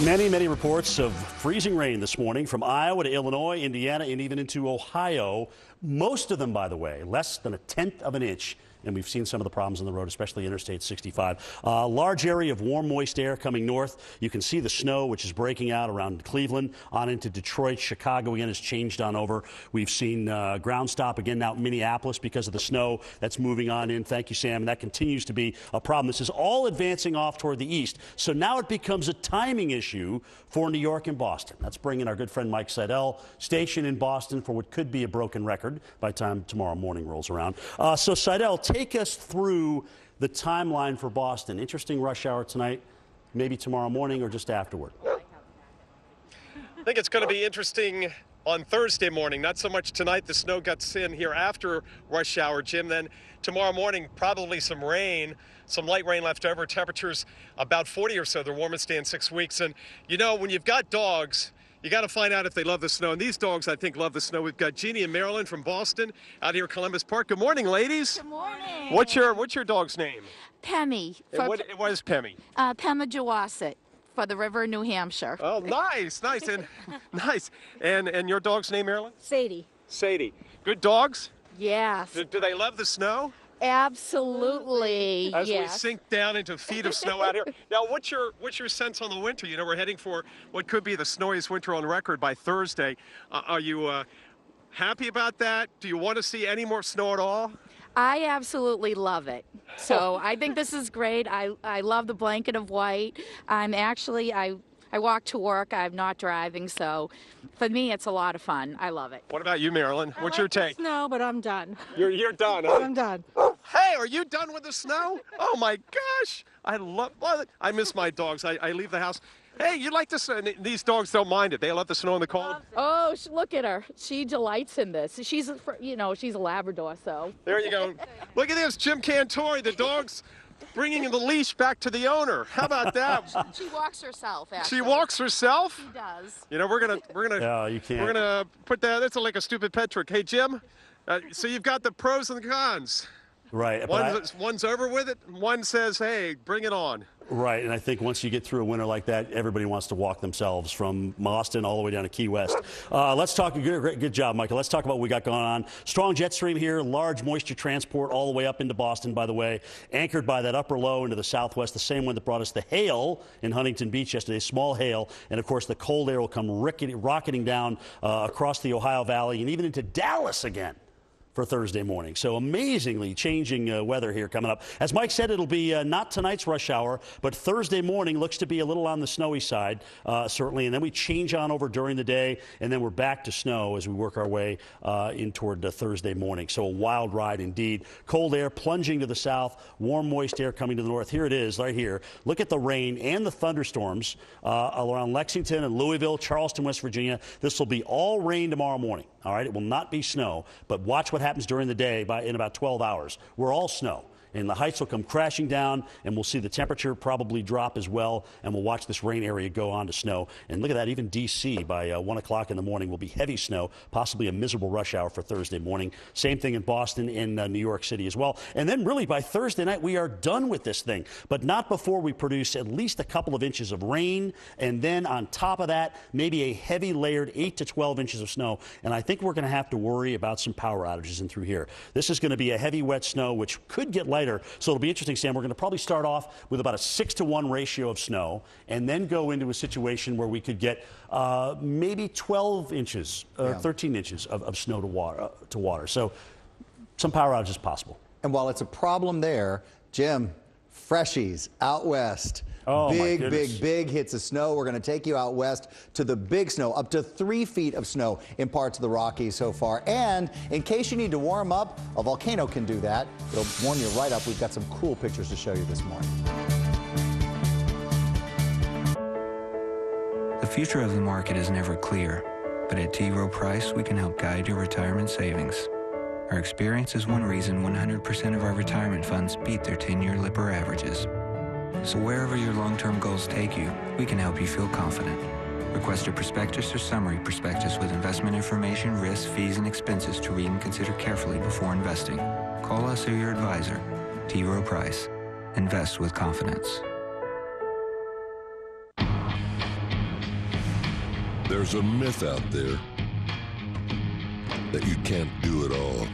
Many reports of freezing rain this morning from Iowa to Illinois, Indiana, and even into Ohio. Most of them, by the way, less than a tenth of an inch. And we've seen some of the problems on the road, especially Interstate 65. Large area of warm, moist air coming north. You can see the snow, which is breaking out around Cleveland, on into Detroit. Chicago, again, has changed on over. We've seen ground stop again now in Minneapolis because of the snow that's moving on in. Thank you, Sam. And that continues to be a problem. This is all advancing off toward the east. So now it becomes a timing issue for New York and Boston. That's bringing our good friend Mike Seidel, stationed in Boston for what could be a broken record by the time tomorrow morning rolls around. So Seidel, take us through the timeline for Boston. Interesting rush hour tonight, maybe tomorrow morning or just afterward. I think it's going to be interesting on Thursday morning, not so much tonight. The snow gets in here after rush hour, Jim. Then tomorrow morning, probably some rain, some light rain left over. Temperatures about 40 or so, the warmest day in 6 weeks. And, you know, when you've got dogs, you got to find out if they love the snow. And these dogs, I think, love the snow. We've got Jeannie and Marilyn from Boston out here at Columbus Park. Good morning, ladies. Good morning. What's your dog's name? Pemmy. What is Pemmy? Pema Jawasset for the river in New Hampshire. Oh, nice. And nice. And your dog's name, Marilyn? Sadie. Sadie. Good dogs? Yes. Do they love the snow? Absolutely. As yes. we sink down into feet of snow out here. Now, what's your sense on the winter? You know, we're heading for what could be the snowiest winter on record by Thursday. Are you happy about that? Do you want to see any more snow at all? I absolutely love it. So I think this is great. I love the blanket of white. I walk to work. I'm not driving, so for me, it's a lot of fun. I love it. What about you, Marilyn? What's your take? No, but I'm done. You're done, huh? I'm done. Hey, are you done with the snow? Oh my gosh, I miss my dogs. I leave the house. Hey, you like this? These dogs don't mind it. They love the snow and the cold. Oh, look at her. She delights in this. She's a Labrador, so. There you go. Look at this, Jim Cantori. The dog's bringing the leash back to the owner. How about that? She walks herself, actually. She walks herself? She does. You know, we're gonna No, you can't. we're gonna put that. That's like a stupid pet trick. Hey, Jim. So you've got the pros and the cons. Right. One's over with it. One says, "Hey, bring it on." Right, and I think once you get through a winter like that, everybody wants to walk themselves from Boston all the way down to Key West. Let's talk. Good job, Michael. Let's talk about what we got going on. Strong jet stream here, large moisture transport all the way up into Boston, by the way, anchored by that upper low into the southwest, the same one that brought us the hail in Huntington Beach yesterday, small hail. And, of course, the cold air will come rocketing down across the Ohio Valley and even into Dallas again for Thursday morning. So amazingly changing weather here coming up. As Mike said, it'll be not tonight's rush hour, but Thursday morning looks to be a little on the snowy side, certainly. And then we change on over during the day, and then we're back to snow as we work our way in toward Thursday morning. So a wild ride indeed. Cold air plunging to the south, warm, moist air coming to the north. Here it is right here. Look at the rain and the thunderstorms around Lexington and Louisville, Charleston, West Virginia. This will be all rain tomorrow morning. All right, it will not be snow, but watch what happens during the day in about 12 hours. We're all snow. And the heights will come crashing down, and we'll see the temperature probably drop as well, and we'll watch this rain area go on to snow. And look at that, even D.C. by 1 o'clock in the morning will be heavy snow, possibly a miserable rush hour for Thursday morning. Same thing in Boston and New York City as well. And then really by Thursday night, we are done with this thing, but not before we produce at least a couple of inches of rain, and then on top of that, maybe a heavy layered 8 to 12 inches of snow. And I think we're going to have to worry about some power outages in through here. This is going to be a heavy, wet snow, which could get lighter. So it'll be interesting, Sam. We're going to probably start off with about a 6-to-1 ratio of snow and then go into a situation where we could get maybe 12 inches or 13 inches of snow to water. So some power outage is possible. And while it's a problem there, Jim, freshies out west. Oh, big hits of snow. We're going to take you out west to the big snow, up to 3 feet of snow in parts of the Rockies so far. And in case you need to warm up, a volcano can do that. It'll warm you right up. We've got some cool pictures to show you this morning. The future of the market is never clear, but at T. Rowe Price, we can help guide your retirement savings. Our experience is one reason 100% of our retirement funds beat their 10-year Lipper averages. So wherever your long-term goals take you, we can help you feel confident. Request a prospectus or summary prospectus with investment information, risks, fees, and expenses to read and consider carefully before investing. Call us or your advisor. T. Rowe Price. Invest with confidence. There's a myth out there that you can't do it all.